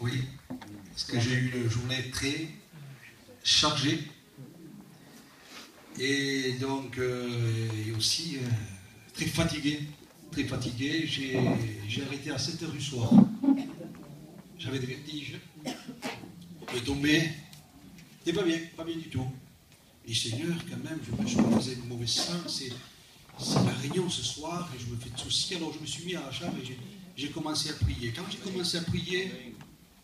Oui, parce que j'ai eu une journée très chargée. Et donc, et aussi très fatigué. Très fatigué. J'ai arrêté à 7 h du soir. J'avais des vertiges. Je tombais. C'était pas bien du tout. Et Seigneur, quand même, je me faisais de mauvais sang. C'est la réunion ce soir et je me fais de soucis. Alors je me suis mis à la chambre et j'ai commencé à prier. Quand j'ai commencé à prier,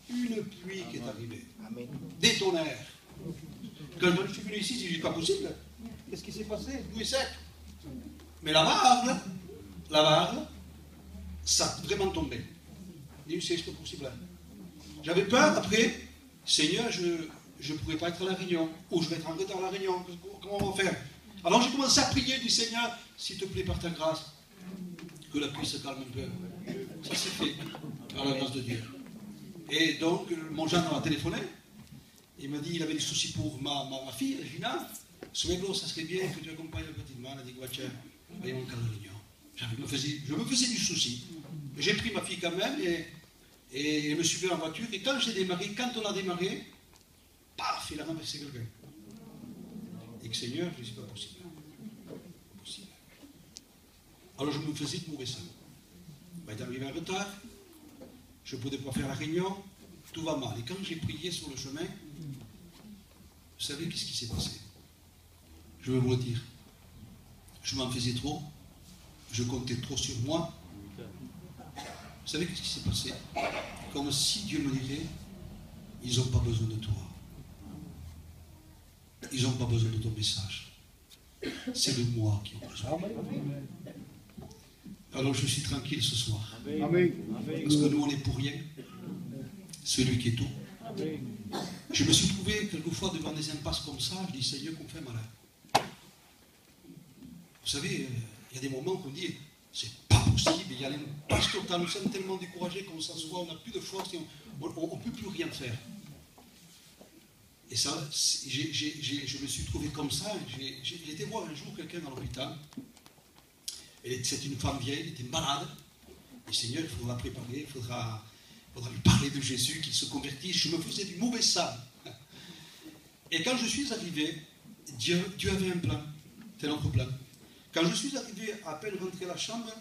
une pluie qui est arrivée. Des tonnerres. Quand je suis venu ici, j'ai dit, pas possible. Qu'est-ce qui s'est passé? Tout est sec. Mais la barre, ça a vraiment tombé. J'ai dit, c'est pas possible. J'avais peur après, Seigneur, je ne pourrais pas être à la réunion, ou je vais être en retard à la réunion, comment on va faire? Alors j'ai commencé à prier du Seigneur, s'il te plaît, par ta grâce, que la pluie se calme un peu. Ça s'est fait, par la grâce de Dieu. Et donc, mon gendre m'a téléphoné, il m'a dit, il avait des soucis pour ma fille, Gina. Souhait-vous, ça serait bien que tu accompagnes la petite main. Elle a dit, tiens, voyons qu'à la réunion. Je me faisais du souci. J'ai pris ma fille quand même et je me suis fait en voiture. Et quand on a démarré, paf, il a renversé quelqu'un. Et que Seigneur, je dis, c'est pas possible. Pas possible. Alors je me faisais de mauvais sang. Il est arrivé en retard. Je ne pouvais pas faire la réunion. Tout va mal. Et quand j'ai prié sur le chemin, vous savez qu'est-ce qui s'est passé? Je vais vous le dire. Je m'en faisais trop. Je comptais trop sur moi. Vous savez qu'est-ce qui s'est passé? Comme si Dieu me dirait, ils n'ont pas besoin de toi. Ils n'ont pas besoin de ton message. C'est de moi qui ont besoin. Alors je suis tranquille ce soir. Parce que nous, on n'est pour rien. Celui qui est tout. Je me suis trouvé quelquefois devant des impasses comme ça. Je dis, Seigneur, qu'on fait malin. Vous savez, il y a des moments qu'on dit, c'est pas possible. Il y a parce que nous sommes tellement découragés qu'on s'assoit, on n'a plus de force, et on ne peut plus rien faire. Et ça, je me suis trouvé comme ça. J'ai été voir un jour quelqu'un dans l'hôpital. C'est une femme vieille, elle était malade. Et Seigneur, il faudra préparer, il faudra lui parler de Jésus, qu'il se convertisse. Je me faisais du mauvais sang. Et quand je suis arrivé, Dieu avait un plan. C'était notre plan. Quand je suis arrivé, à peine rentré à la chambre,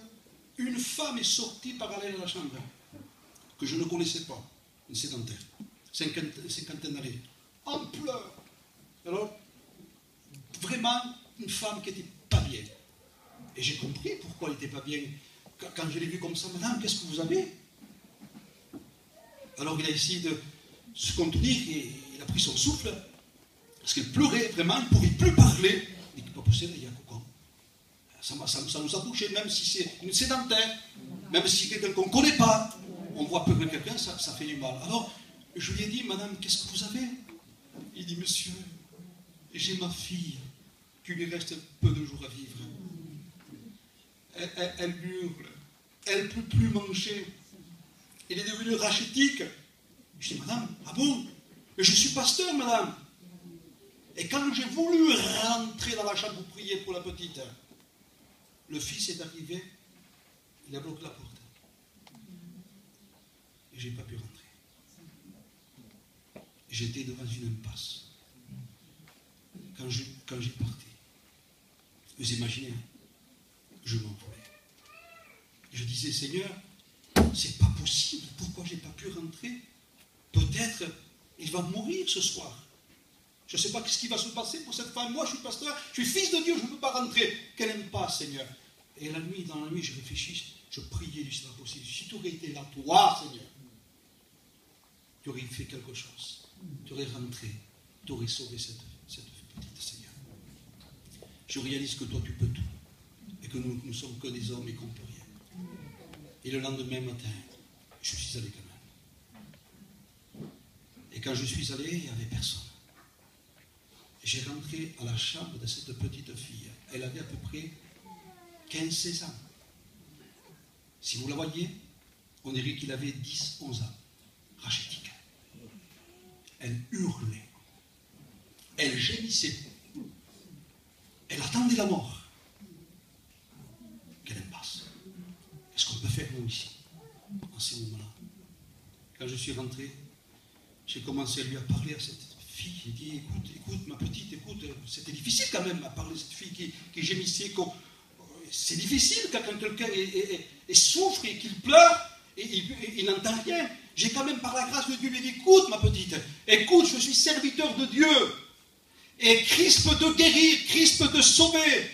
une femme est sortie parallèle à la chambre, que je ne connaissais pas, une sédentaire, cinquantaine d'années, en pleurs. Alors, vraiment, une femme qui n'était pas bien. Et j'ai compris pourquoi elle n'était pas bien. Quand je l'ai vue comme ça, madame, qu'est-ce que vous avez? Alors il a essayé de se contenir et il a pris son souffle, parce qu'elle pleurait vraiment, il ne pouvait plus parler. Il dit, pas possible, il y a quoi? Ça nous a touché, même si c'est une sédentaire, même si c'est quelqu'un qu'on ne connaît pas, on voit pleurer quelqu'un, ça fait du mal. Alors, je lui ai dit, madame, qu'est-ce que vous avez? Il dit, monsieur, j'ai ma fille, qui lui reste peu de jours à vivre. Elle hurle, elle ne peut plus manger, elle est devenue rachitique. Je dis, madame, ah bon? Mais je suis pasteur, madame. Et quand j'ai voulu rentrer dans la chambre pour prier pour la petite, le fils est arrivé, il a bloqué la porte. Et je n'ai pas pu rentrer. J'étais devant une impasse. Quand j'ai parti, vous imaginez, je m'en voulais. Je disais, Seigneur, c'est pas possible, pourquoi j'ai pas pu rentrer? Peut-être il va mourir ce soir. Je ne sais pas ce qui va se passer pour cette femme. Moi, je suis pasteur, je suis fils de Dieu, je ne peux pas rentrer. Qu'elle n'aime pas, Seigneur. Et dans la nuit, je réfléchis, je priais du Seigneur possible. Si tu aurais été là, toi, Seigneur, tu aurais fait quelque chose. Tu aurais rentré, tu aurais sauvé cette petite, Seigneur. Je réalise que toi, tu peux tout. Et que nous ne sommes que des hommes et qu'on ne peut rien. Et le lendemain matin, je suis allé quand même. Et quand je suis allé, il n'y avait personne. J'ai rentré à la chambre de cette petite fille. Elle avait à peu près 15-16 ans. Si vous la voyez, on dirait qu'il avait 10-11 ans. Rachitique. Elle hurlait. Elle gémissait. Elle attendait la mort. Quelle impasse. Qu'est-ce qu'on peut faire nous ici, en ces moments-là? Quand je suis rentré, j'ai commencé à lui parler à cette fille. J'ai dit, écoute, écoute, ma petite, écoute, c'était difficile quand même à parler à cette fille qui gémissait. C'est difficile quand quelqu'un souffre et qu'il pleure et il n'entend rien. J'ai quand même, par la grâce de Dieu, lui dit, écoute, ma petite, écoute, je suis serviteur de Dieu. Et Christ peut te guérir, Christ peut te sauver.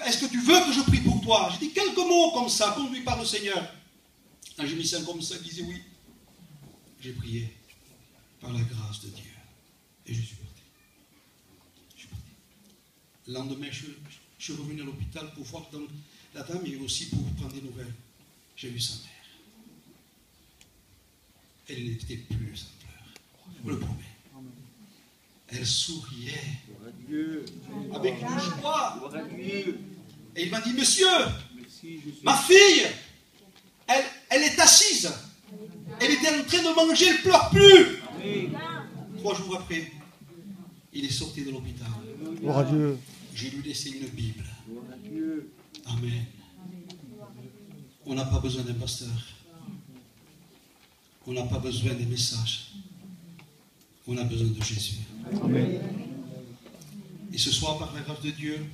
Est-ce que tu veux que je prie pour toi? J'ai dit quelques mots comme ça, conduit par le Seigneur. Un gémissant comme ça, il disait oui. J'ai prié par la grâce de Dieu. Et je suis parti. Le lendemain, je suis revenu à l'hôpital pour voir la dame et aussi pour prendre des nouvelles. J'ai vu sa mère. Elle n'était plus en pleurs. Je vous le promets. Elle souriait avec une joie. Et il m'a dit, monsieur, ma fille, elle est assise. Elle était en train de manger, elle ne pleure plus. 3 jours après, il est sorti de l'hôpital. J'ai lui laissé une Bible. Amen. On n'a pas besoin d'un pasteur. On n'a pas besoin des messages. On a besoin de Jésus. Amen. Et ce soir, par la grâce de Dieu,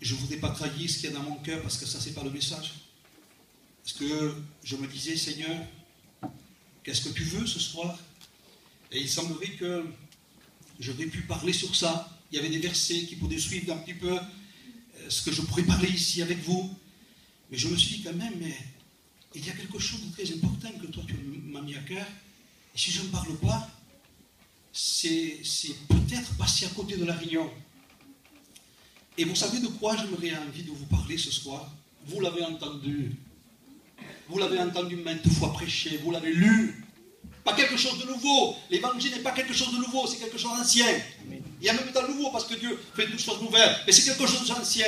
je ne voudrais pas trahir ce qu'il y a dans mon cœur parce que ça, ce n'est pas le message. Parce que je me disais, Seigneur, qu'est-ce que tu veux ce soir? Et il semblerait que j'aurais pu parler sur ça. Il y avait des versets qui pouvaient suivre un petit peu ce que je pourrais parler ici avec vous. Mais je me suis dit quand même, mais il y a quelque chose de très important que toi tu m'as mis à cœur. Et si je ne parle pas, c'est peut-être passer à côté de la réunion. Et vous savez de quoi j'aimerais envie de vous parler ce soir? Vous l'avez entendu. Vous l'avez entendu maintes fois prêcher. Vous l'avez lu. Pas quelque chose de nouveau. L'évangile n'est pas quelque chose de nouveau, c'est quelque chose d'ancien. Il y a même dans le nouveau parce que Dieu fait toutes choses nouvelles. Mais c'est quelque chose d'ancien.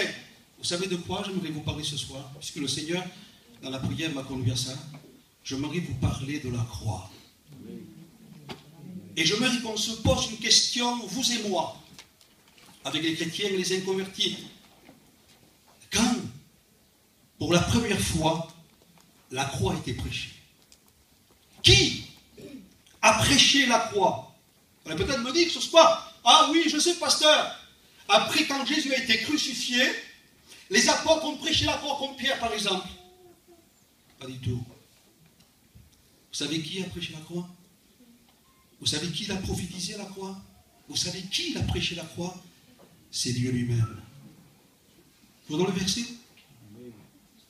Vous savez de quoi j'aimerais vous parler ce soir? Puisque le Seigneur, dans la prière, m'a conduit à ça. J'aimerais vous parler de la croix. Et j'aimerais qu'on se pose une question, vous et moi, avec les chrétiens et les inconvertis. Quand, pour la première fois, la croix a été prêchée? Qui a prêché la croix? Vous allez peut-être me dire ce soir, ah oui, je sais, pasteur. Après, quand Jésus a été crucifié, les apôtres ont prêché la croix comme Pierre, par exemple. Pas du tout. Vous savez qui a prêché la croix? Vous savez qui l'a prophétisé la croix? Vous savez qui l'a prêché la croix? C'est Dieu lui-même. Vous dans le verset?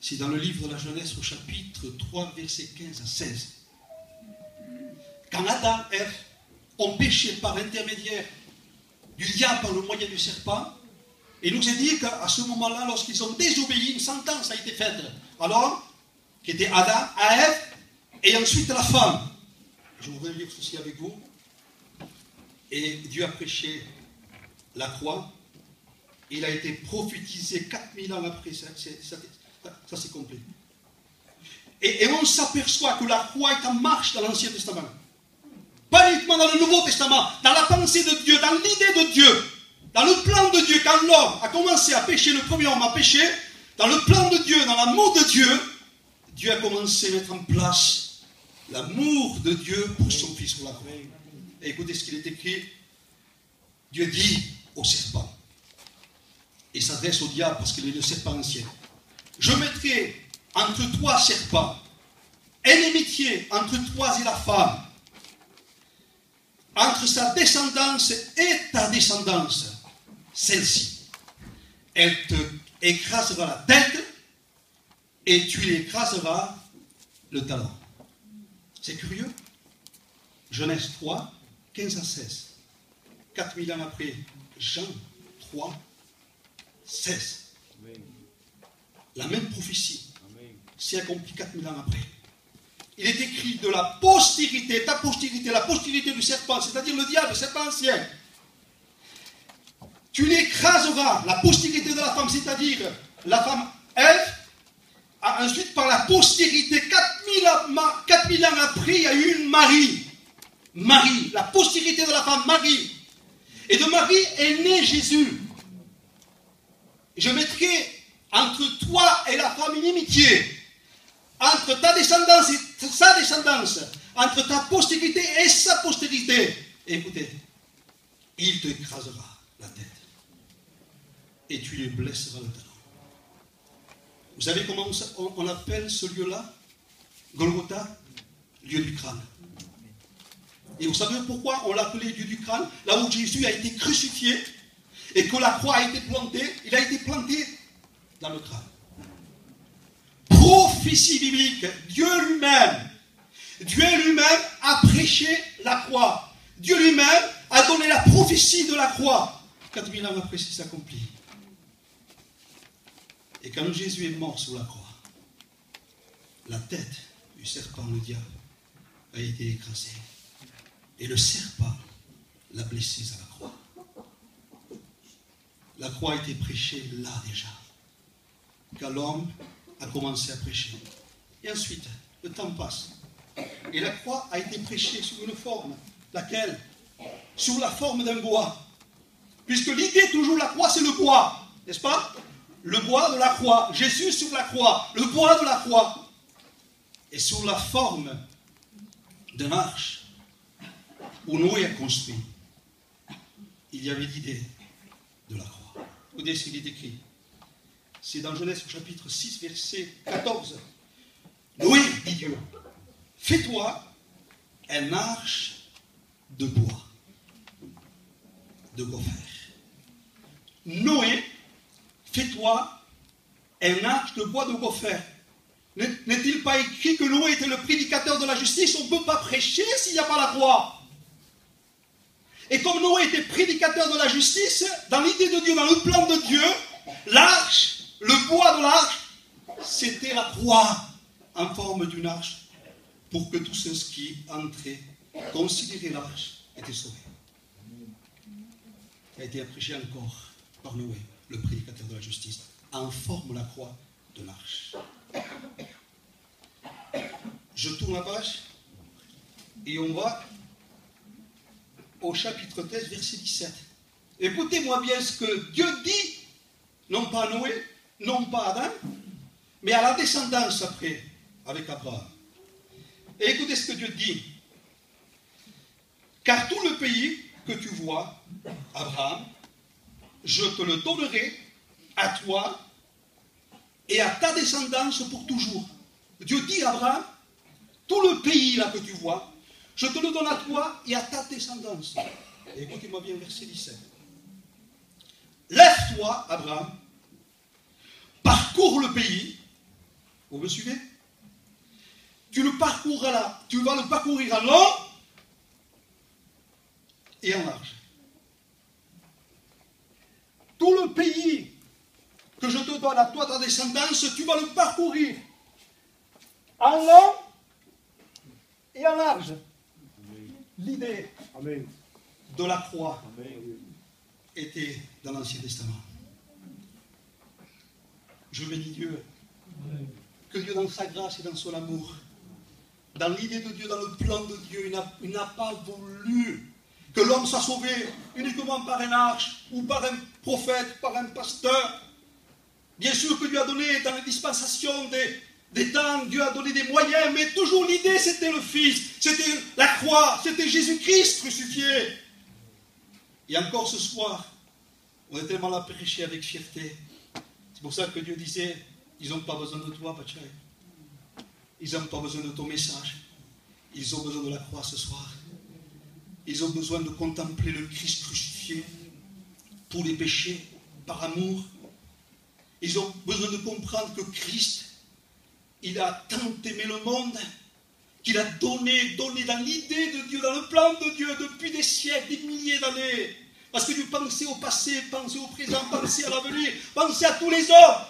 C'est dans le livre de la Genèse au chapitre 3, versets 15 à 16. Quand Adam et Ève ont péché par l'intermédiaire du diable par le moyen du serpent, il nous est dit qu'à ce moment-là, lorsqu'ils ont désobéi, une sentence a été faite. Alors, qui était Adam, à Ève, et ensuite la femme. Je voudrais lire ceci avec vous. Et Dieu a prêché la croix. Il a été prophétisé 4000 ans après. Ça c'est complet. Et on s'aperçoit que la croix est en marche dans l'Ancien Testament. Pas uniquement dans le Nouveau Testament, dans la pensée de Dieu, dans l'idée de Dieu, dans le plan de Dieu. Quand l'homme a commencé à pécher, le premier homme a péché, dans le plan de Dieu, dans l'amour de Dieu, Dieu a commencé à mettre en place l'amour de Dieu pour son Fils sur la croix. Et écoutez ce qu'il est écrit. Dieu dit au serpent, et s'adresse au diable parce qu'il est le serpent ancien, je mettrai entre toi, serpent, inimitié entre toi et la femme, entre sa descendance et ta descendance, celle-ci. Elle te écrasera la tête et tu l'écraseras le talon. C'est curieux. Genèse 3, 15 à 16. 4000 ans après, Jean 3, 16. La même prophétie s'est accomplie 4000 ans après. Il est écrit de la postérité, ta postérité, la postérité du serpent, c'est-à-dire le diable, le serpent ancien. Tu l'écraseras, la postérité de la femme, c'est-à-dire la femme Ève. Ensuite, par la postérité, 4000 ans après, il y a eu une Marie. Marie, la postérité de la femme Marie. Et de Marie est né Jésus. Je mettrai entre toi et la femme une inimitié. Entre ta descendance et sa descendance. entre ta postérité et sa postérité. Écoutez, il te écrasera la tête et tu lui blesseras le talon. Vous savez comment on appelle ce lieu-là? Golgotha, lieu du crâne. Et vous savez pourquoi on l'appelait lieu du crâne? Là où Jésus a été crucifié et que la croix a été plantée, il a été planté dans le crâne. Prophétie biblique, Dieu lui-même a prêché la croix. Dieu lui-même a donné la prophétie de la croix. 4000 ans après, c'est accompli. Et quand Jésus est mort sur la croix, la tête du serpent, le diable, a été écrasée. Et le serpent l'a blessé à la croix. La croix a été prêchée là déjà, quand l'homme a commencé à prêcher. Et ensuite, le temps passe. Et la croix a été prêchée sous une forme. Laquelle? Sous la forme d'un bois. Puisque l'idée toujours de la croix, c'est le bois. N'est-ce pas? Le bois de la croix. Jésus sur la croix. Le bois de la croix. Et sous la forme d'une arche où Noé a construit, il y avait l'idée de la croix. Écoutez ce qu'il est écrit. C'est dans Genèse chapitre 6, verset 14. Noé, dit Dieu, fais-toi un arche de bois, de gopher. Noé, fais-toi un arche de bois de gopher. N'est-il pas écrit que Noé était le prédicateur de la justice? On ne peut pas prêcher s'il n'y a pas la croix. Et comme Noé était prédicateur de la justice, dans l'idée de Dieu, dans le plan de Dieu, l'arche, le bois de l'arche, c'était la croix en forme d'une arche pour que tous ceux qui entraient, considéraient l'arche, étaient sauvés. Ça a été prêché encore par Noé, le prédicateur de la justice, en forme de la croix de l'arche. Je tourne la page et on va au chapitre 13, verset 17. Écoutez-moi bien ce que Dieu dit, non pas à Noé, non pas à Adam, mais à la descendance après, avec Abraham. Et écoutez ce que Dieu dit. Car tout le pays que tu vois, Abraham, je te le donnerai à toi et à ta descendance pour toujours. Dieu dit à Abraham, tout le pays là que tu vois, je te le donne à toi et à ta descendance. Et écoutez-moi bien, verset 17. Lève-toi, Abraham, parcours le pays. Vous me suivez? Tu vas le parcourir en long et en large. Tout le pays que je te donne à toi, ta descendance, tu vas le parcourir en long et en large. L'idée de la croix était dans l'Ancien Testament. Je bénis Dieu. Que Dieu, dans sa grâce et dans son amour, dans l'idée de Dieu, dans le plan de Dieu, il n'a pas voulu que l'homme soit sauvé uniquement par un arche, ou par un prophète, par un pasteur. Bien sûr que Dieu a donné dans les dispensations des temps, Dieu a donné des moyens, mais toujours l'idée c'était le Fils, c'était la croix, c'était Jésus-Christ crucifié. Et encore ce soir, on est tellement là prêché avec fierté. C'est pour ça que Dieu disait, ils n'ont pas besoin de toi, Pachai. Ils n'ont pas besoin de ton message. Ils ont besoin de la croix ce soir. Ils ont besoin de contempler le Christ crucifié pour les péchés, par amour. Ils ont besoin de comprendre que Christ, il a tant aimé le monde, qu'il a donné dans l'idée de Dieu, dans le plan de Dieu, depuis des siècles, des milliers d'années. Parce que Dieu pensait au passé, pensait au présent, pensait à l'avenir, pensait à tous les hommes.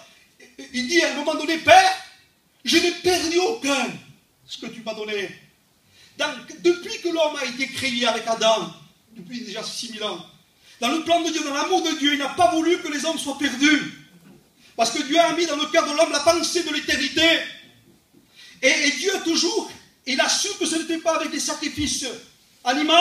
Il dit à un moment donné, Père, je n'ai perdu aucun, ce que tu m'as donné. Depuis que l'homme a été créé avec Adam, depuis déjà 6000 ans, dans le plan de Dieu, dans l'amour de Dieu, il n'a pas voulu que les hommes soient perdus. Parce que Dieu a mis dans le cœur de l'homme la pensée de l'éternité. Et Dieu toujours, il a su que ce n'était pas avec des sacrifices animaux,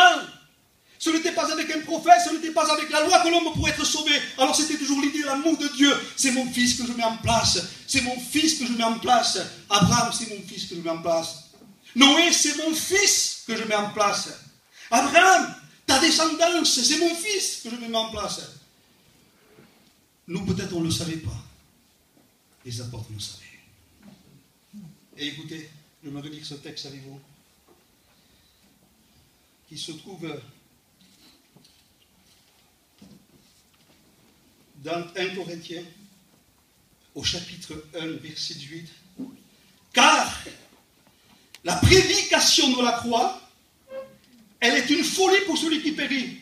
ce n'était pas avec un prophète, ce n'était pas avec la loi que l'homme pourrait être sauvé. Alors c'était toujours l'idée de l'amour de Dieu. C'est mon fils que je mets en place. C'est mon fils que je mets en place. Abraham, c'est mon fils que je mets en place. Noé, c'est mon fils que je mets en place. Abraham, ta descendance, c'est mon fils que je mets en place. Nous, peut-être, on ne le savait pas. Les apôtres le savaient. Et écoutez, je me relire ce texte avec vous, qui se trouve dans 1 Corinthiens, au chapitre 1, verset 8. Car la prédication de la croix, elle est une folie pour celui qui périt.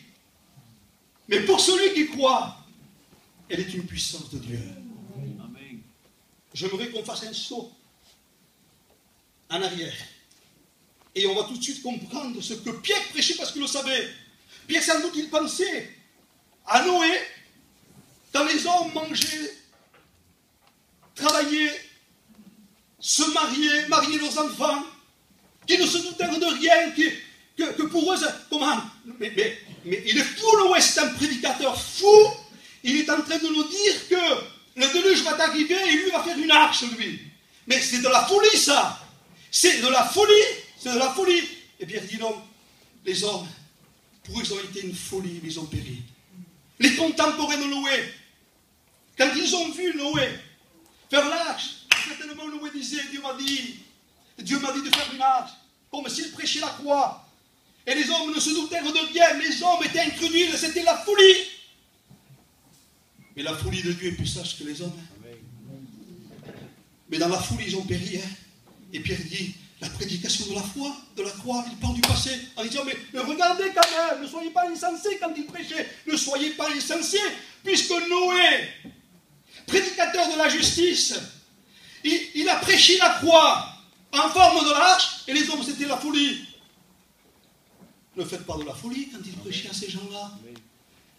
Mais pour celui qui croit, elle est une puissance de Dieu. Amen. J'aimerais qu'on fasse un saut en arrière. Et on va tout de suite comprendre ce que Pierre prêchait parce qu'il le savait. Pierre, sans doute, il pensait à Noé, quand les hommes mangeaient, travaillaient, se mariaient leurs enfants, qui ne se doutèrent de rien, que pour eux, comment? Mais il est fou, Noé, c'est un prédicateur fou. Il est en train de nous dire que le déluge va arriver et lui va faire une arche, lui. Mais c'est de la folie, ça. C'est de la folie. C'est de la folie. Et Pierre dit non, les hommes, pour eux, ils ont été une folie, mais ils ont péri. Les contemporains de Noé, quand ils ont vu Noé faire l'arche, certainement Noé disait, Dieu m'a dit de faire une arche, comme s'il prêchait la croix. Et les hommes ne se doutèrent de rien, les hommes étaient incrédules, c'était la folie. Mais la folie de Dieu est plus sage que les hommes. Mais dans la folie, ils ont péri. Et Pierre dit, la prédication de la foi, de la croix, il parle du passé, en disant, mais regardez quand même, ne soyez pas insensés quand il prêchait, ne soyez pas insensés, puisque Noé, prédicateur de la justice, il a prêché la croix en forme de l'arche, et les hommes, c'était la folie. Ne faites pas de la folie quand il prêchait à ces gens-là.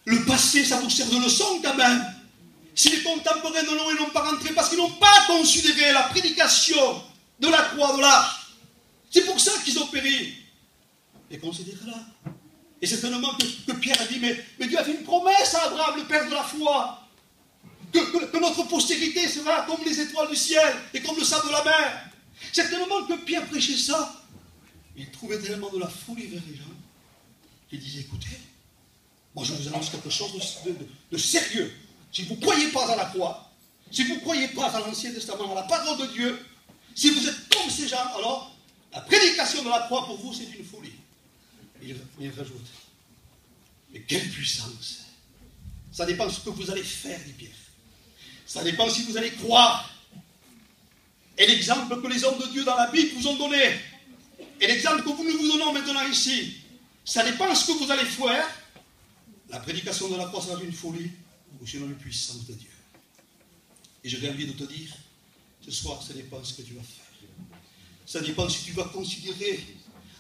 Le passé, ça vous sert de leçon quand même. Si les contemporains de Noé n'ont pas rentré, parce qu'ils n'ont pas considéré la prédication de la croix, de l'arche, c'est pour ça qu'ils ont péri. Et considérez-la. Et certainement que Pierre a dit, mais Dieu a fait une promesse à Abraham, le père de la foi, que notre postérité sera comme les étoiles du ciel et comme le sable de la mer. Certainement que Pierre prêchait ça. Il trouvait tellement de la folie vers les gens qu'il disait, écoutez, moi je vous annonce quelque chose de sérieux. Si vous ne croyez pas à la croix, si vous ne croyez pas à l'Ancien Testament, à la parole de Dieu, si vous êtes comme ces gens, alors la prédication de la croix pour vous c'est une folie. Il rajoute, mais quelle puissance! Ça dépend de ce que vous allez faire, dit Pierre. Ça dépend si vous allez croire. Et l'exemple que les hommes de Dieu dans la Bible vous ont donné, et l'exemple que nous vous donnons maintenant ici, ça dépend de ce que vous allez faire. La prédication de la croix sera une folie, ou sinon une puissance de Dieu. Et j'aurais envie de te dire, ce soir, ça dépend de ce que tu vas faire. Ça dépend si tu vas considérer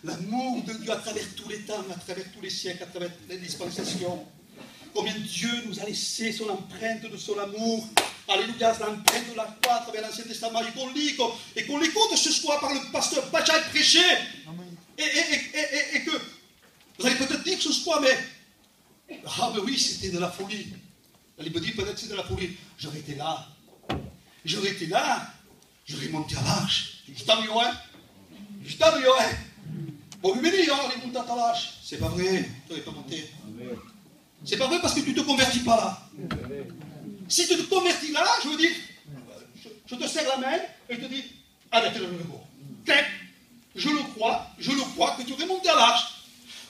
l'amour de Dieu à travers tous les temps, à travers tous les siècles, à travers les dispensations. Combien Dieu nous a laissé son empreinte de son amour. Alléluia, l'empreinte de la croix à travers l'Ancien Testament. Et qu'on lit, et qu'on l'écoute ce soir par le pasteur Bajai prêcher. Et que vous allez peut-être dire ce soir, mais oui, c'était de la folie. La Bible dit peut-être c'est de la folie. J'aurais été là, j'aurais monté à l'arche. Je t'améliorais. Bon, lui dit, les monter à l'arche. C'est pas vrai, tu n'aurais pas monté. C'est pas vrai parce que tu ne te convertis pas là. Si tu te convertis là, je veux dire, je te serre la main et je te dis, arrête le recours. Je le crois que tu aurais monté à l'arche.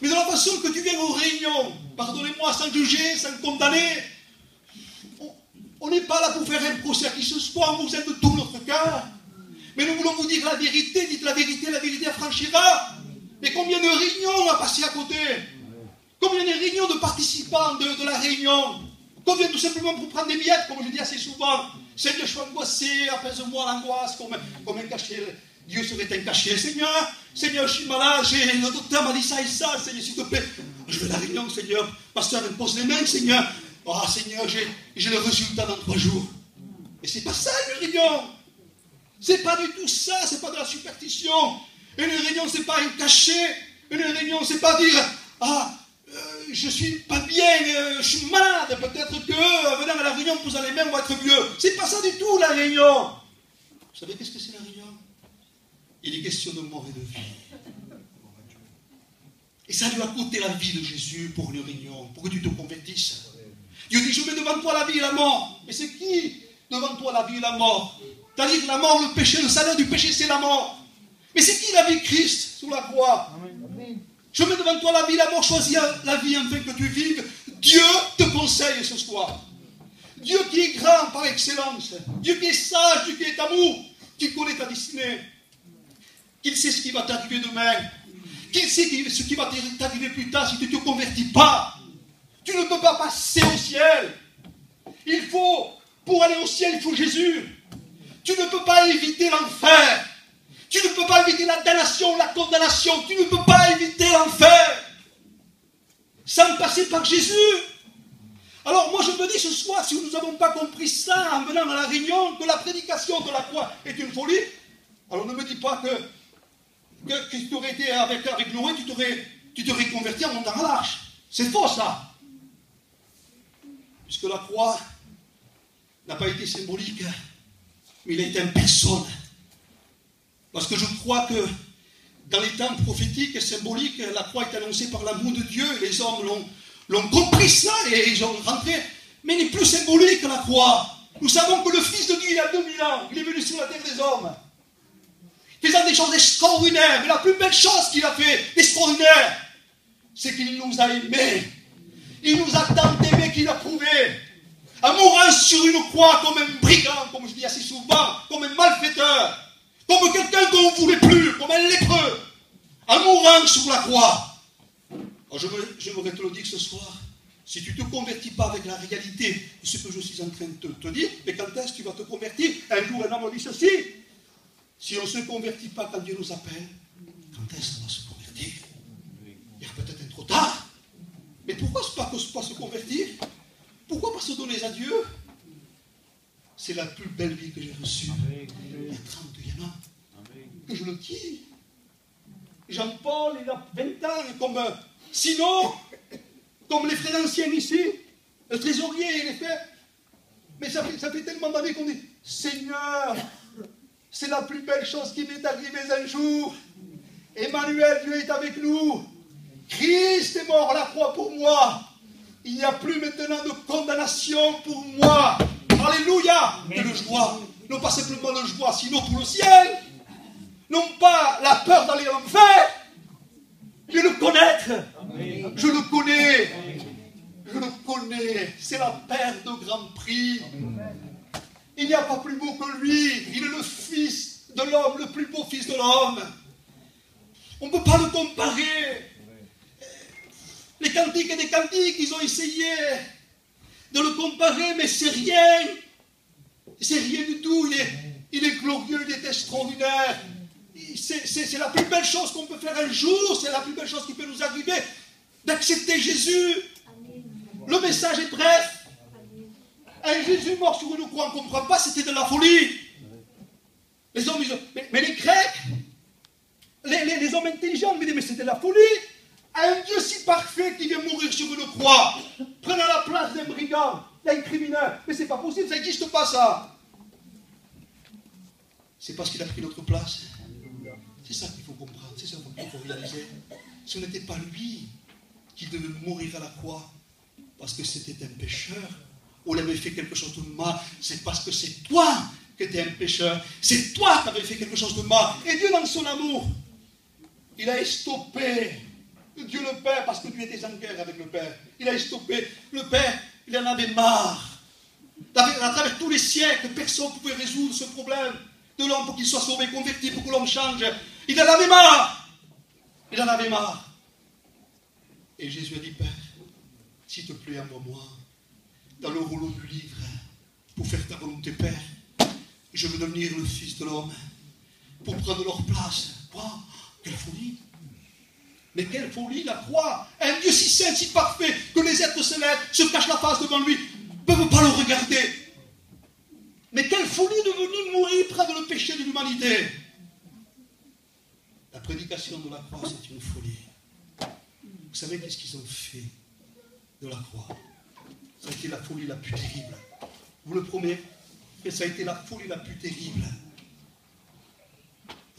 Mais de la façon que tu viens aux réunions, pardonnez-moi, sans juger, sans condamner, on n'est pas là pour faire un procès à qui ce soit, on vous aide de tout notre cœur. Mais nous voulons vous dire la vérité, dites la vérité affranchira. Mais combien de réunions on a passé à côté? Combien de réunions de participants de la réunion? Combien tout simplement pour prendre des billettes, comme je dis assez souvent. Seigneur, je suis angoissé, apaise-moi l'angoisse, comme un cachet. Dieu serait un cachet. Seigneur, je suis malade, le docteur m'a dit ça et ça, Seigneur, s'il te plaît. Je vais à la réunion, Seigneur. Pasteur, me pose les mains, Seigneur. Oh, Seigneur, j'ai le résultat dans 3 jours. Mais c'est pas ça, une réunion. C'est pas du tout ça, c'est pas de la superstition. Une réunion, c'est pas un cachet. Une réunion, c'est pas dire, je suis pas bien, je suis malade, peut-être que venant à la réunion, vous allez même être mieux. C'est pas ça du tout, la réunion. Vous savez qu'est-ce que c'est la réunion? Il est question de mort et de vie. Et ça lui a coûté la vie de Jésus pour une réunion, pour que tu te convertisses. Dieu dit, je mets devant toi la vie et la mort. Mais c'est qui devant toi la vie et la mort? C'est-à-dire la mort, le péché, le salaire du péché, c'est la mort. Mais c'est qui la vie? Christ sur la croix. Je mets devant toi la vie et la mort, choisis la vie afin que tu vives. Dieu te conseille ce soir. Dieu qui est grand par excellence, Dieu qui est sage, Dieu qui est amour, qui connaît ta destinée, qu'il sait ce qui va t'arriver demain, qu'il sait ce qui va t'arriver plus tard si tu ne te convertis pas. Tu ne peux pas passer au ciel. Pour aller au ciel, il faut Jésus. Tu ne peux pas éviter l'enfer. Tu ne peux pas éviter la damnation, la condamnation. Tu ne peux pas éviter l'enfer sans passer par Jésus. Alors moi je me dis ce soir, si nous n'avons pas compris ça en venant à la réunion, que la prédication de la croix est une folie, alors ne me dis pas que tu aurais été avec Noé, tu t'aurais converti en montant à l'arche. C'est faux ça. Puisque la croix n'a pas été symbolique, mais il a été en personne. Parce que je crois que dans les temps prophétiques et symboliques, la croix est annoncée par l'amour de Dieu, et les hommes l'ont compris ça et ils ont rentré. Mais il n'est plus symbolique la croix. Nous savons que le Fils de Dieu, il y a 2000 ans, il est venu sur la terre des hommes, faisant des choses extraordinaires. Mais la plus belle chose qu'il a fait, extraordinaire, c'est qu'il nous a aimés. Il nous a tant aimés qu'il a prouvé. En mourant sur une croix comme un brigand, comme je dis assez souvent, comme un malfaiteur, comme quelqu'un qu'on ne voulait plus, comme un lépreux, en mourant sur la croix. Alors j'aimerais te le dire ce soir, si tu ne te convertis pas avec la réalité de ce que je suis en train de te dire, mais quand est-ce que tu vas te convertir? Un jour, un homme dit ceci, si on ne se convertit pas quand Dieu nous appelle, quand est-ce qu'on va se convertir? Il y a peut-être un trop tard. Mais pourquoi pas se convertir? Pourquoi pas se donner à Dieu? C'est la plus belle vie que j'ai reçue. Il y a 31 ans que je le dis. Jean-Paul, il a 20 ans, sinon, comme les frères anciens ici, le trésorier, il est fait. Mais ça fait tellement d'années qu'on dit, Seigneur, c'est la plus belle chose qui m'est arrivée un jour. Emmanuel, Dieu est avec nous. Christ est mort à la croix pour moi. Il n'y a plus maintenant de condamnation pour moi. Alléluia. Et de joie. Non pas simplement de joie, sinon pour le ciel. Non pas la peur d'aller en enfer. Je le connaître. Je le connais. Je le connais. C'est la paire de grand prix. Il n'y a pas plus beau que lui. Il est le fils de l'homme, le plus beau fils de l'homme. On ne peut pas le comparer. Les cantiques et des cantiques, ils ont essayé de le comparer, mais c'est rien. C'est rien du tout. Il est glorieux, il est extraordinaire. C'est la plus belle chose qu'on peut faire un jour. C'est la plus belle chose qui peut nous arriver, d'accepter Jésus. Le message est bref. Un Jésus mort sur une croix, on ne comprend pas, c'était de la folie. Les hommes, mais les Grecs, les hommes intelligents me disent, mais c'était de la folie. Un Dieu si parfait qui vient mourir sur une croix, prenant la place d'un brigand, d'un criminel. Mais c'est pas possible, ça n'existe pas ça. C'est parce qu'il a pris notre place. C'est ça qu'il faut comprendre, c'est ça qu'il faut réaliser. Ce n'était pas lui qui devait mourir à la croix parce que c'était un pécheur, ou il avait fait quelque chose de mal. C'est parce que c'est toi qui étais un pécheur. C'est toi qui avais fait quelque chose de mal. Et Dieu, dans son amour, il a stoppé Dieu le Père, parce que tu étais en guerre avec le Père. Il a stoppé. Le Père, il en avait marre. À travers tous les siècles, personne ne pouvait résoudre ce problème de l'homme pour qu'il soit sauvé, converti, pour que l'homme change. Il en avait marre. Il en avait marre. Et Jésus a dit, Père, s'il te plaît, envoie-moi dans le rouleau du livre pour faire ta volonté, Père. Je veux devenir le Fils de l'homme pour prendre leur place. Wow, quelle folie! Mais quelle folie, la croix! Un Dieu si saint, si parfait, que les êtres célestes se cachent la face devant lui, ne peuvent pas le regarder. Mais quelle folie de venir mourir près de le péché de l'humanité! La prédication de la croix, c'est une folie. Vous savez qu'est-ce qu'ils ont fait de la croix? Ça a été la folie la plus terrible. Vous le promets que ça a été la folie la plus terrible.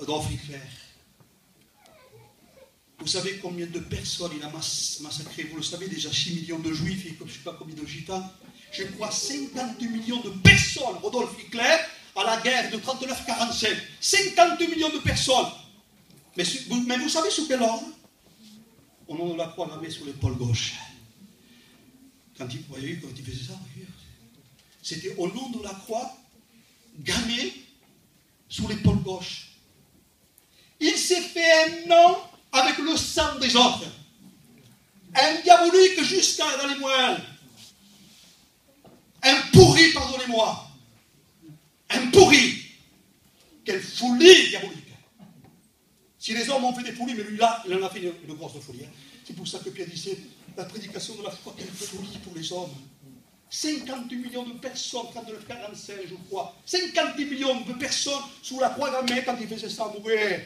Adolf Hitler. Vous savez combien de personnes il a massacré? Vous le savez déjà, 6 millions de juifs et je ne sais pas combien de gitans. Je crois 50 millions de personnes, Rodolphe Hitler, à la guerre de 39-45. 50 millions de personnes. Mais vous savez sous quel ordre? Au nom de la croix grammée sur l'épaule gauche. Quand il faisait ça, c'était au nom de la croix gammée sur l'épaule gauche. Il s'est fait un nom avec le sang des autres. Un diabolique jusqu'à dans les moelles. Un pourri, pardonnez-moi. Un pourri. Quelle folie diabolique. Si les hommes ont fait des folies, mais lui là, il en a fait une grosse folie. Hein. C'est pour ça que Pierre disait, la prédication de la foi, quelle folie pour les hommes. 50 millions de personnes, 45, je crois. 50 millions de personnes sous la croix gammée quand il faisait ça mourir.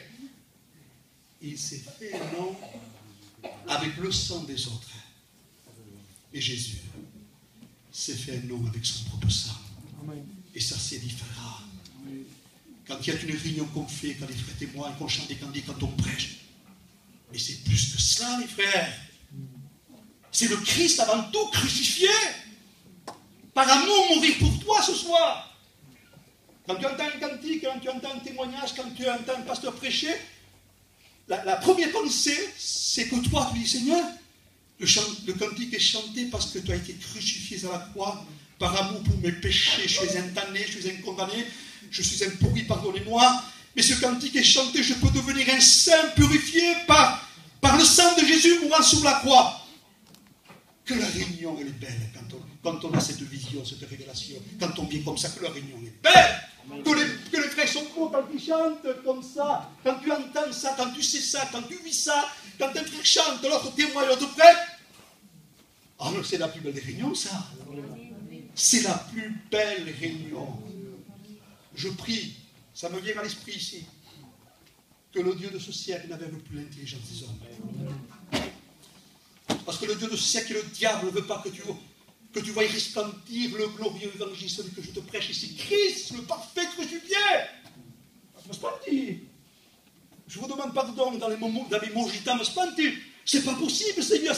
Il s'est fait un nom avec le sang des autres. Et Jésus s'est fait un nom avec son propre sang. Et ça, c'est différent. Quand il y a une réunion qu'on fait, quand les frères témoignent, qu'on chante des candies, quand on prêche. Et c'est plus que cela, les frères. C'est le Christ avant tout crucifié. Par amour, mourir pour toi ce soir. Quand tu entends un cantique, quand tu entends un témoignage, quand tu entends un pasteur prêcher, la première pensée, c'est que toi, tu dis, Seigneur, le cantique est chanté parce que tu as été crucifié à la croix par amour pour mes péchés. Je suis un damné, je suis un condamné, je suis un pourri, pardonnez-moi. Mais ce cantique est chanté, je peux devenir un saint purifié par le sang de Jésus mourant sur la croix. Que la réunion, elle est belle quand on a cette vision, cette révélation. Quand on vient comme ça, que la réunion est belle. Que les frères sont beaux quand ils chantent comme ça. Quand tu entends ça, quand tu sais ça, quand tu vis ça. Quand un frère chante, l'autre témoigne, l'autre frère. Ah non, c'est la plus belle des réunions, ça. C'est la plus belle réunion. Je prie, ça me vient à l'esprit ici, que le Dieu de ce siècle n'aveugle plus l'intelligence des hommes. Parce que le Dieu de ce siècle, le diable, ne veut pas que tu voies resplendir le glorieux évangile, celui que je te prêche ici. Christ, le parfait crucifié. Je vous demande pardon dans les mots gitans, mais c'est pas possible, Seigneur.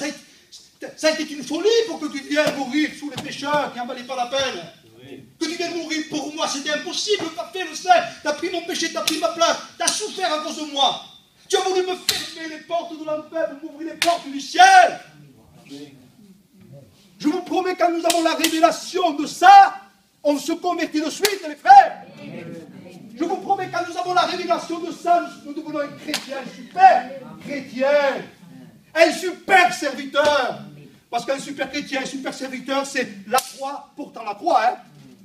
Ça a été une folie pour que tu viennes mourir sous les pécheurs qui n'en valaient pas la peine. Oui. Que tu viennes mourir pour moi, c'était impossible. Tu as fait le sein, tu as pris mon péché, tu as pris ma place, tu as souffert à cause de moi. Tu as voulu me fermer les portes de l'enfer, m'ouvrir les portes du ciel. Oui. Je vous promets, quand nous avons la révélation de ça, on se convertit de suite, les frères. Je vous promets, quand nous avons la révélation de ça, nous devenons un chrétien, un super chrétien, un super serviteur. Parce qu'un super chrétien, un super serviteur, c'est la croix portant la croix. Hein?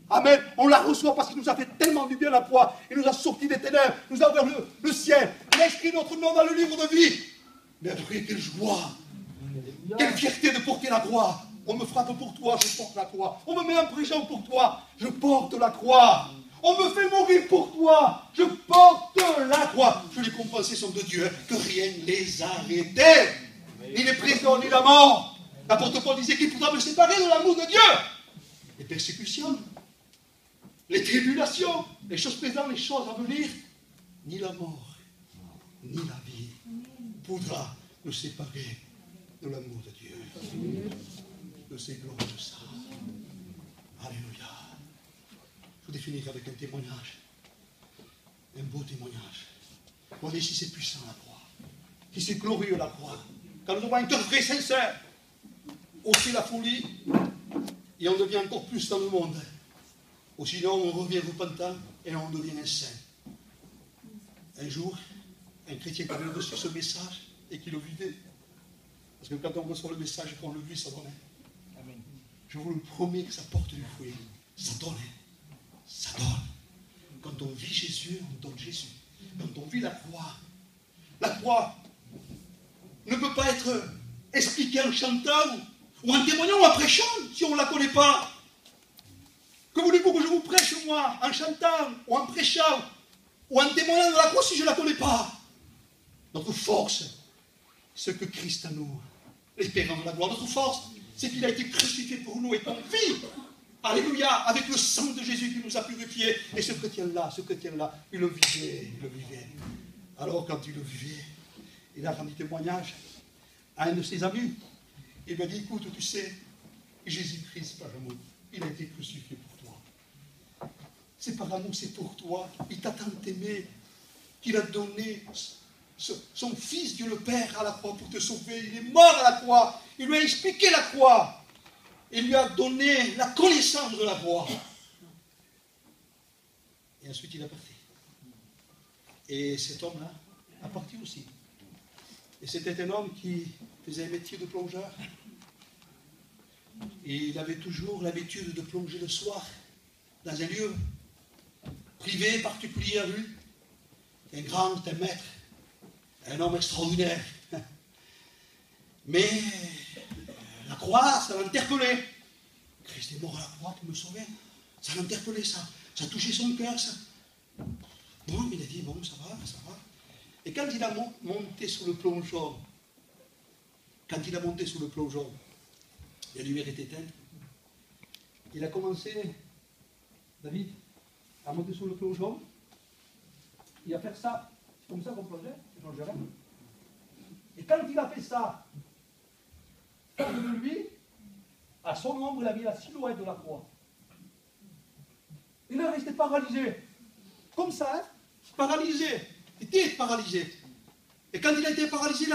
Amen. On la reçoit parce qu'il nous a fait tellement du bien la croix. Il nous a sortis des ténèbres, nous a ouvert le ciel. Il a inscrit notre nom dans le livre de vie. Mais après, quelle joie, quelle fierté de porter la croix. On me frappe pour toi, je porte la croix. On me met en prison pour toi, je porte la croix. On me fait mourir pour toi, je porte la croix. Je les compensés sont de Dieu, hein, que rien ne les arrêtait. Ni les prisons, ni la mort. L'apôtre Paul disait qu'il faudra me séparer de l'amour de Dieu. Les persécutions, les tribulations, les choses présentes, les choses à venir, ni la mort, ni la vie pourra nous séparer de l'amour de Dieu. De ses glorieux de ça. Alléluia. Je voudrais finir avec un témoignage. Un beau témoignage. Voyez si c'est puissant la croix. Si c'est glorieux la croix. Quand nous avons un cœur vrai, sincère, aussi la folie, et on devient encore plus dans le monde. Ou sinon, on revient repentant et on devient un saint. Un jour, un chrétien qui avait reçu ce message et qui le vivait. Parce que quand on reçoit le message et qu'on le vit, ça donne. Amen. Je vous le promets que ça porte du fruit. Ça donne. Ça donne. Quand on vit Jésus, on donne Jésus. Quand on vit la croix ne peut pas être expliquée en chantant ou en témoignant ou en prêchant si on ne la connaît pas. Que voulez-vous que je vous prêche, moi, en chantant ou en prêchant ou en témoignant de la croix si je ne la connais pas? Notre force, ce que Christ a nous, l'espérance de la gloire. Notre force, c'est qu'il a été crucifié pour nous et qu'on vit, alléluia, avec le sang de Jésus qui nous a purifiés. Et ce chrétien-là, il le vivait. Alors quand il le vivait, il a rendu témoignage à un de ses amis. Il m'a dit, écoute, tu sais, Jésus-Christ, par amour, il a été crucifié pour toi. C'est par amour, c'est pour toi. Il t'a tant aimé qu'il a donné son Fils, Dieu le Père, à la croix pour te sauver. Il est mort à la croix. Il lui a expliqué la croix. Il lui a donné la connaissance de la croix. Et ensuite, il a parti. Et cet homme-là a parti aussi. Et c'était un homme qui faisait un métier de plongeur. Et il avait toujours l'habitude de plonger le soir dans un lieu privé, particulier à lui. Un grand, un maître, un homme extraordinaire. Mais la croix, ça l'interpellait. Christ est mort à la croix pour me sauver. Ça l'interpellait, ça a touché son cœur. Ça. Bon, il a dit, bon, ça va. Et quand il a monté sur le plongeon, la lumière était éteinte, il a commencé, David, à monter sur le plongeon, et à faire ça. C'est comme ça qu'on plongeait, c'est plongeait. Et quand il a fait ça, face de lui, à son ombre, il a mis la silhouette de la croix. Il est resté paralysé. Comme ça, hein, paralysé. Il était paralysé. Et quand il a été paralysé,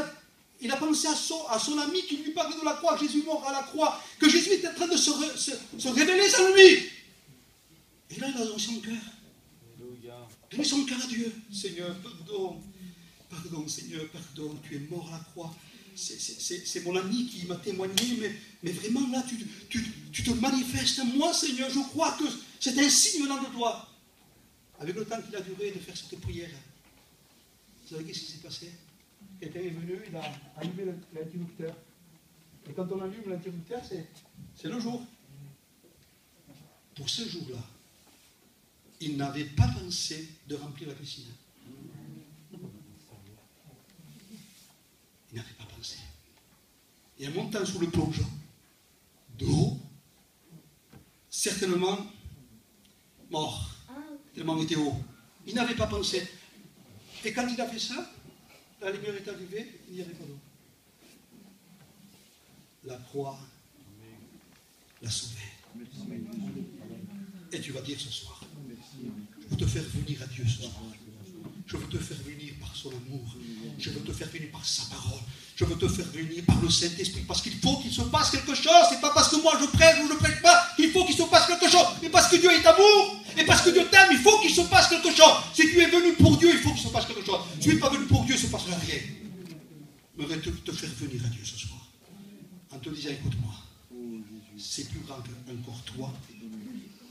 il a pensé à son ami qui lui parlait de la croix, Jésus mort à la croix, que Jésus était en train de se révéler en lui. Et là, il a donné son cœur. Donné son cœur à Dieu. Seigneur, pardon, Seigneur, pardon, tu es mort à la croix. C'est mon ami qui m'a témoigné, mais vraiment là, tu te manifestes à moi, Seigneur. Je crois que c'est un signe venant de toi. Avec le temps qu'il a duré de faire cette prière, vous savez qu'est-ce qui s'est passé? Quelqu'un est venu, il a allumé l'interrupteur. Et quand on allume l'interrupteur, c'est le jour. Pour ce jour-là, il n'avait pas pensé de remplir la piscine. Il n'avait pas pensé. Et en montant sous le plongeon d'eau, certainement mort, tellement il était haut. Il n'avait pas pensé. Et quand il a fait ça, la lumière est arrivée, il n'y avait pas d'eau. La croix l'a sauvé. Et tu vas dire ce soir, je veux te faire venir à Dieu ce soir. Je veux te faire venir par son amour. Je veux te faire venir par sa parole. Je veux te faire venir par le Saint-Esprit. Parce qu'il faut qu'il se passe quelque chose. C'est pas parce que moi je prêche ou je ne prêche pas qu'il faut qu'il se passe quelque chose. Mais parce que Dieu est amour. Et parce que Dieu t'aime, il faut qu'il se passe quelque chose. Si tu es venu pour Dieu, il faut qu'il se passe quelque chose. Si tu n'es pas venu pour Dieu, il ne se passera rien. Je voudrais te faire venir à Dieu ce soir. En te disant, écoute-moi. C'est plus grand que encore toi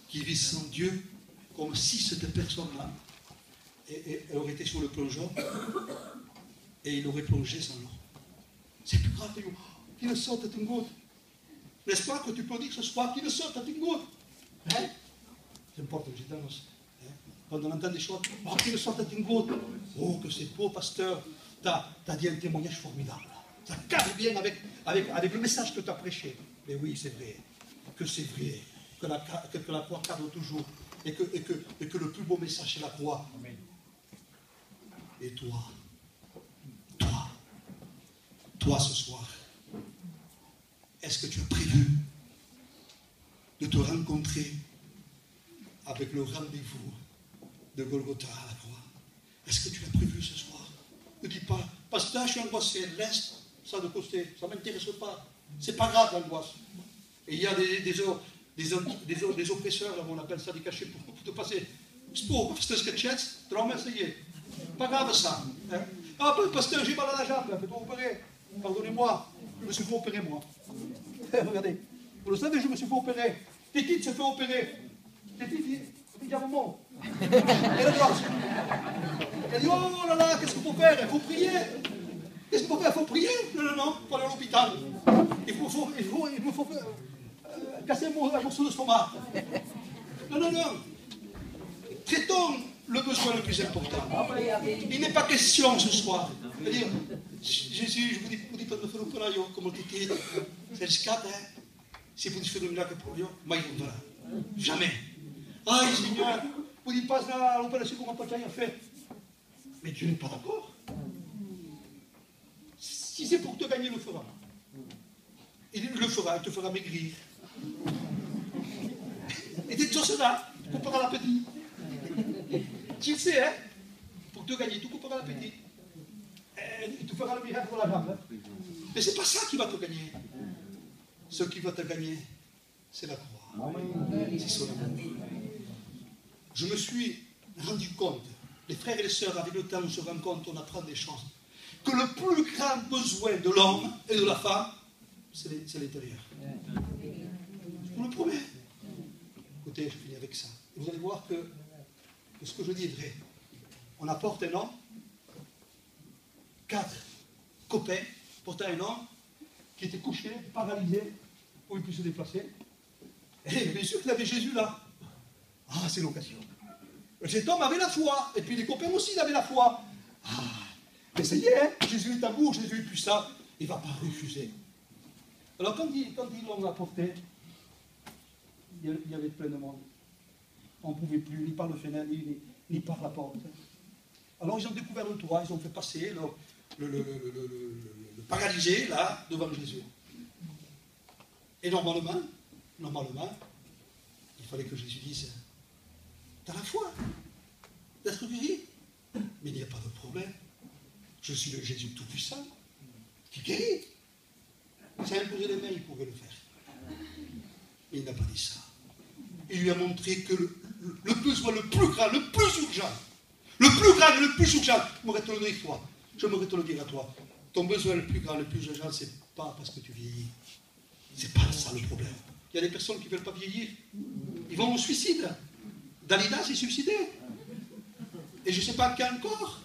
qui vis sans Dieu, comme si cette personne-là elle aurait été sur le plongeon et il aurait plongé sans l'eau. C'est plus grave que qu'il sorte à une goutte. N'est-ce pas que tu peux dire ce soir qu'il sorte à une goutte? Hein? J'importe que j'étais hein? Quand on entend des choses, oh, qu'il sorte à une goutte. Oh, que c'est beau, pasteur. Tu as dit un témoignage formidable. Ça cadre bien avec le message que tu as prêché. Mais oui, c'est vrai. Que c'est vrai. Que la croix cadre toujours. Et que le plus beau message, c'est la croix. Amen. Et toi ce soir, est-ce que tu as prévu de te rencontrer avec le rendez-vous de Golgotha à la croix? Est-ce que tu l'as prévu ce soir? Ne dis pas, pasteur, je suis angoissé, laisse ça de côté, ça ne m'intéresse pas. C'est pas grave l'angoisse. Et il y a des oppresseurs, on appelle ça des cachets pour te passer. Spoko, ste sketchets, drôme essayer. Pas grave ça. Hein? Ah, pasteur, j'ai mal à la jambe, faites-moi opérer. Pardonnez-moi, je me suis fait opérer moi. Regardez, vous le savez, je me suis fait opérer. Tétite se fait opérer. Tétite, il dit à maman. Elle est droite. Elle dit, oh là là, qu'est-ce qu'il faut faire? Il faut prier. Qu'est-ce qu'il faut faire? Il faut prier? Non, il faut aller à l'hôpital. Il me faut casser un morceau de stomac. Non. Traitons le besoin le plus important. Il n'est pas question ce soir. C'est-à-dire, Jésus, je vous dis pas de me faire opérer, comme tu dis, c'est le scat, hein. Si vous dites un miracle pour lui, moi il ne va. Jamais. Ah, Seigneur, vous dites pas ça, l'opération qu'on n'a pas déjà fait. Mais Dieu n'est pas d'accord. Si c'est pour te gagner, il le fera. Il le fera, il te fera maigrir. Et tu exauceras, tu couperas l'appétit. Tu le sais, hein? Pour te gagner, tu couperas l'appétit. Il te fera le miracle pour la jambe. Mais c'est pas ça qui va te gagner. Ce qui va te gagner, c'est la croix. C'est son amour. Je me suis rendu compte, les frères et les sœurs, avec le temps, on se rend compte, on apprend des choses, que le plus grand besoin de l'homme et de la femme, c'est l'intérieur. Je vous le promets. Écoutez, je finis avec ça. Et vous allez voir que ce que je dis est vrai. On apporte un homme, 4 copains portaient un homme qui était couché, paralysé, où il ne peut se déplacer. Et bien sûr qu'il avait Jésus là. Ah, c'est l'occasion. Cet homme avait la foi, et puis les copains aussi avaient la foi. Ah, mais ça y est, hein, Jésus est amour, Jésus est puissant, il ne va pas refuser. Alors quand ils l'ont apporté, il y avait plein de monde. On ne pouvait plus, ni par le fenêtre, ni par la porte. Alors ils ont découvert le toit, ils ont fait passer le paralysé là, devant Jésus. Et normalement, il fallait que Jésus dise, t'as la foi d'être guéri. Mais il n'y a pas de problème. Je suis le Jésus Tout-Puissant qui guérit. Ça a imposé les mains, il pouvait le faire. Mais il n'a pas dit ça. Il lui a montré que le besoin le plus grand, le plus urgent, le plus grand et le plus urgent, je m'aurais te le dire toi, je m'aurais te le dire à toi. Ton besoin le plus grand, le plus urgent, c'est pas parce que tu vieillis. C'est pas ça le problème. Il y a des personnes qui ne veulent pas vieillir. Ils vont au suicide. Dalida s'est suicidé. Et je ne sais pas quand encore.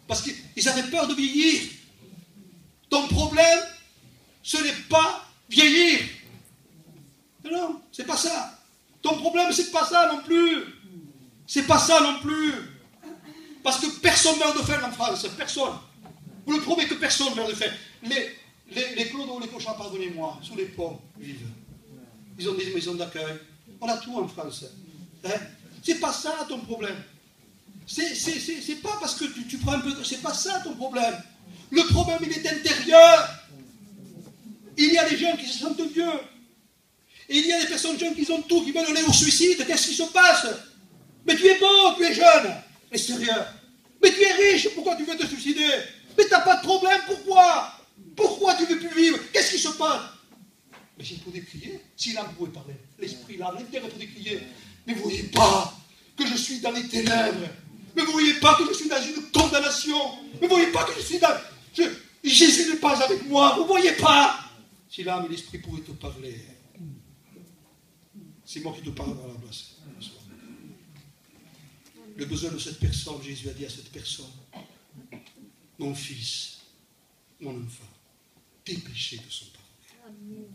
Parce qu'ils avaient peur de vieillir. Ton problème, ce n'est pas vieillir. Non, c'est pas ça. Ton problème, c'est pas ça non plus. C'est pas ça non plus. Parce que personne meurt de faim en France. Personne. Vous le prouvez que personne meurt de faim. Les clodos, les cochons, pardonnez-moi, sous les ponts vivent. Ils ont des maisons d'accueil. On a tout en France. Hein? C'est pas ça ton problème. C'est pas parce que tu prends un peu... C'est pas ça ton problème. Le problème, il est intérieur. Il y a des jeunes qui se sentent vieux. Et il y a des personnes jeunes qui ont tout, qui veulent aller au suicide. Qu'est-ce qui se passe? Mais tu es beau, tu es jeune. Extérieur. Mais tu es riche, pourquoi tu veux te suicider? Mais tu n'as pas de problème, pourquoi? Pourquoi tu ne veux plus vivre? Qu'est-ce qui se passe? Mais s'il pouvait crier, si l'âme pouvait parler, l'esprit, l'âme, l'intérieur pouvait crier. Mais vous ne voyez pas que je suis dans les ténèbres. Mais vous ne voyez pas que je suis dans une condamnation. Mais vous ne voyez pas que je suis dans... Jésus n'est pas avec moi, vous ne voyez pas. Si l'âme et l'esprit pouvaient te parler, c'est moi qui te parle dans la place. Le besoin de cette personne, Jésus a dit à cette personne, mon fils, mon enfant, tes péchés te sont pardonnés.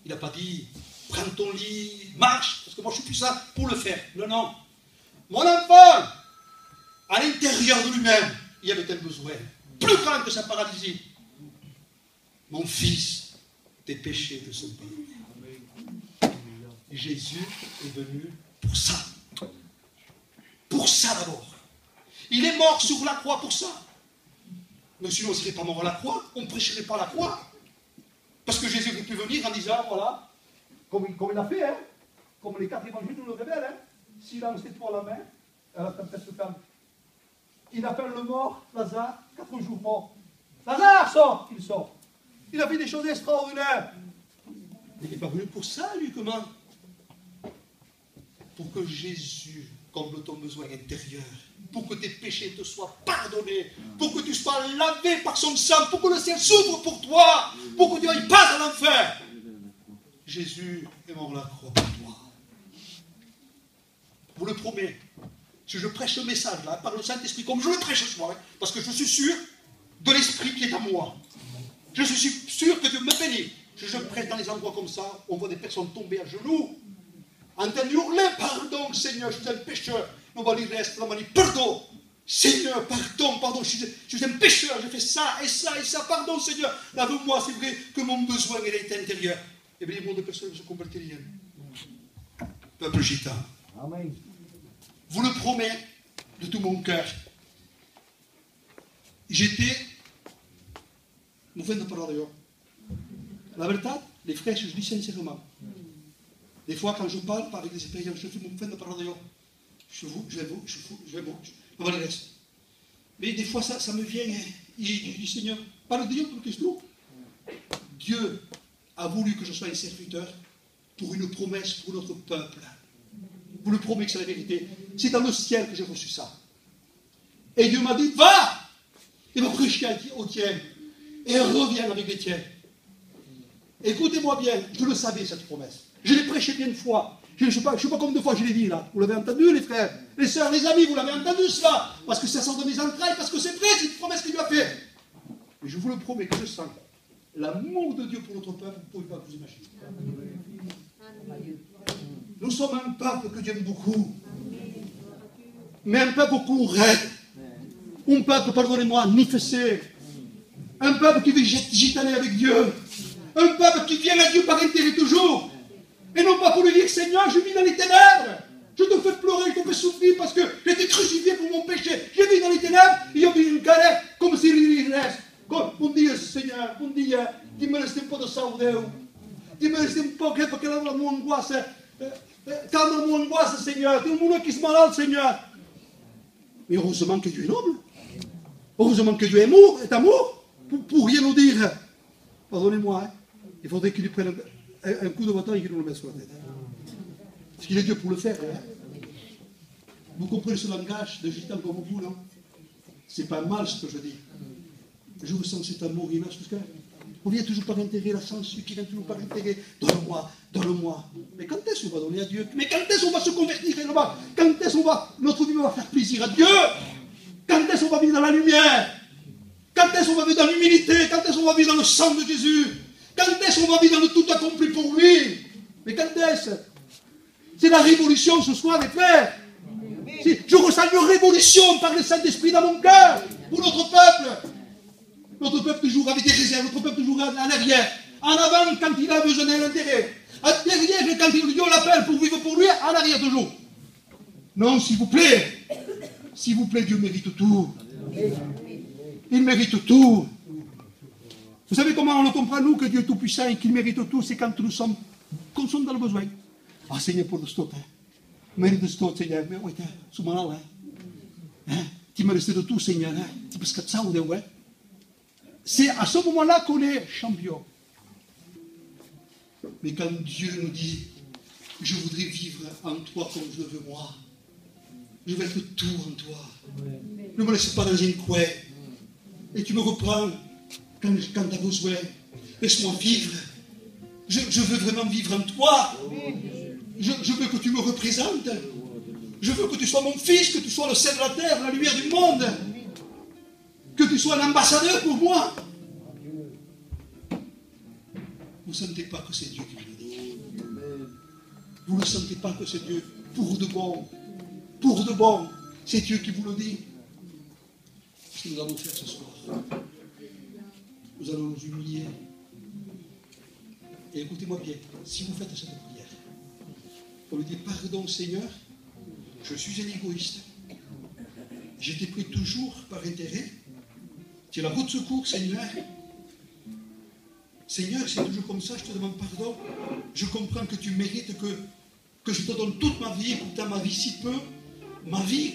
Il n'a pas dit, prends ton lit, marche, parce que moi je suis plus ça pour le faire. Non, non. Mon enfant, à l'intérieur de lui-même, il y avait un besoin plus grand que sa paralysie. Mon fils, tes péchés te sont pardonnés. Jésus est venu pour ça. Pour ça d'abord. Il est mort sur la croix pour ça. Mais sinon, on ne serait pas mort à la croix, on ne prêcherait pas la croix. Parce que Jésus aurait pu venir en disant, voilà, comme il a fait, hein, comme les 4 évangiles nous le révèlent, hein, silence et toi la main, à la tempête se calme. Il appelle le mort, Lazare, 4 jours mort. Lazare, sort! Il sort. Il a fait des choses extraordinaires. Il n'est pas venu pour ça, lui, comment? Pour que Jésus comble ton besoin intérieur, pour que tes péchés te soient pardonnés, pour que tu sois lavé par son sang, pour que le ciel s'ouvre pour toi, pour que tu n'ailles pas à l'enfer. Jésus est mort à la croix pour toi. Je vous le promets. Si je prêche ce message-là, par le Saint-Esprit, comme je le prêche ce soir, parce que je suis sûr de l'Esprit qui est à moi. Je suis sûr que Dieu me bénit. Je prêche dans les endroits comme ça, on voit des personnes tomber à genoux, en train de hurler, pardon Seigneur, je suis un pécheur. On va lui rester, on va dire, pardon, Seigneur, pardon, je suis un pécheur, j'ai fait ça et ça et ça, pardon Seigneur, lave-moi, c'est vrai que mon besoin il est intérieur. Et bien, il y a beaucoup de personnes qui se convertissent. Peuple gitan. Amen. Vous le promets de tout mon cœur. J'étais m'ho fem de parlar d'allò. La veritat, les frères, je dis sincèrement. Des fois, quand je parle avec des expériences, je m'ho fem de parlar d'allò. Je vais aller rester. Mais des fois, ça me vient, et je dis, Seigneur, parle de Dieu pour que je trouve. Dieu a voulu que je sois un serviteur pour une promesse pour notre peuple. Vous le promettez que c'est la vérité. C'est dans le ciel que j'ai reçu ça. Et Dieu m'a dit, va! Et va prêcher au tien. Et reviens avec les tiens. Écoutez-moi bien, je le savais cette promesse. Je l'ai prêché bien de fois. Je ne sais pas combien de fois je l'ai dit là. Vous l'avez entendu les frères, les sœurs, les amis, vous l'avez entendu cela. Parce que ça sort de mes entrailles, parce que c'est vrai, c'est une promesse qu'il lui a faite. Mais je vous le promets que je sens l'amour de Dieu pour notre peuple, vous ne pouvez pas vous imaginer. Nous sommes un peuple que Dieu aime beaucoup. Mais un peuple beaucoup raide. Un peuple, pardonnez-moi, nifessé. Un peuple qui veut gitaner avec Dieu. Un peuple qui vient à Dieu par intérêt toujours. Et non pas pour lui dire, Seigneur, je vis dans les ténèbres. Je te fais pleurer, je te fais souffrir parce que j'ai été crucifié pour mon péché. Je vis dans les ténèbres et je vis une galère comme si il reste. Bom dia, Senhor. Bom dia. Dis-moi un peu de saudade. Dis-moi un peu que la minha angoisse. Calme mon angoisse, Seigneur. Tout le monde qui se malade, Seigneur. Mais heureusement que Dieu est noble. Heureusement que Dieu est amour. Pour rien nous dire. Pardonnez-moi, hein. Il faudrait qu'il lui prenne un coup de bâton et qu'il nous le mette sur la tête. Parce qu'il est Dieu pour le faire. Hein. Vous comprenez ce langage de gitan comme vous, non? C'est pas mal ce que je dis. Je ressens cet amour immense. Parce que on vient toujours par intérêt, la censure qui vient toujours par intérêt. Donne-moi, donne-moi. Mais quand est-ce qu'on va donner à Dieu? Mais quand est-ce qu'on va se convertir réellement? Quand est-ce qu'on va, notre vie va faire plaisir à Dieu? Quand est-ce qu'on va vivre dans la lumière? Quand est-ce qu'on va vivre dans l'humilité? Quand est-ce qu'on va vivre dans le sang de Jésus? Quand est-ce qu'on va vivre dans le tout accompli pour lui? Mais quand est-ce? C'est la révolution ce soir, les frères. Je ressens une révolution par le Saint-Esprit dans mon cœur pour notre peuple. Notre peuple toujours avec des réserves, notre peuple toujours en arrière. En avant quand il a besoin d'un intérêt. Derrière quand Dieu l'appelle pour vivre pour lui, en arrière toujours. Non, s'il vous plaît. S'il vous plaît, Dieu mérite tout. Il mérite tout. Vous savez comment on le comprend, nous, que Dieu est tout-puissant et qu'il mérite tout? C'est quand nous sommes dans le besoin. Ah, Seigneur, pour le stock. Mérite de stock, Seigneur. Mais ouais, c'est malade, hein. Tu me restes de tout, Seigneur. Tu peux se casser ça ou de ouais. C'est à ce moment-là qu'on est champion. Mais quand Dieu nous dit, je voudrais vivre en toi comme je le veux moi. Je veux être tout en toi. Ne me laisse pas dans un coin. Et tu me reprends quand tu as besoin. Laisse-moi vivre. Je veux vraiment vivre en toi. Je veux que tu me représentes. Je veux que tu sois mon fils, que tu sois le sel de la terre, la lumière du monde. Que tu sois un ambassadeur pour moi. Vous ne sentez pas que c'est Dieu qui vous le dit. Vous ne sentez pas que c'est Dieu pour de bon. Pour de bon. C'est Dieu qui vous le dit. Ce que nous allons faire ce soir. Nous allons nous humilier. Et écoutez-moi bien. Si vous faites cette prière, pour lui dire pardon Seigneur, je suis un égoïste. J'étais pris toujours par intérêt. Tu es la route de secours, Seigneur. Seigneur, c'est toujours comme ça, je te demande pardon. Je comprends que tu mérites que je te donne toute ma vie, et pourtant ma vie si peu. Ma vie,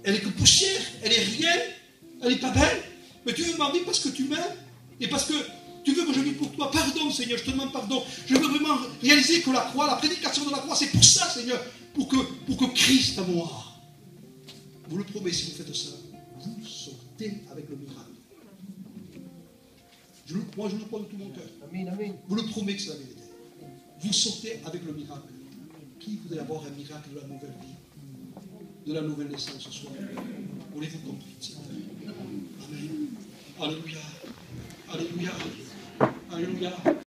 elle est que poussière, elle est rien, elle n'est pas belle. Mais tu veux ma vie parce que tu m'aimes et parce que tu veux que je vive pour toi. Pardon, Seigneur, je te demande pardon. Je veux vraiment réaliser que la croix, la prédication de la croix, c'est pour ça, Seigneur, pour que Christ à moi. Vous le promettez, si vous faites ça, vous sortez avec le miracle. Moi, je le crois de tout mon cœur. Amen, amen. Vous le promettez que c'est la vérité. Vous sortez avec le miracle. Qui voudrait avoir un miracle de la nouvelle vie, de la nouvelle naissance ce soir? Voulez-vous comprendre? Amen. Alléluia. Alléluia. Alléluia.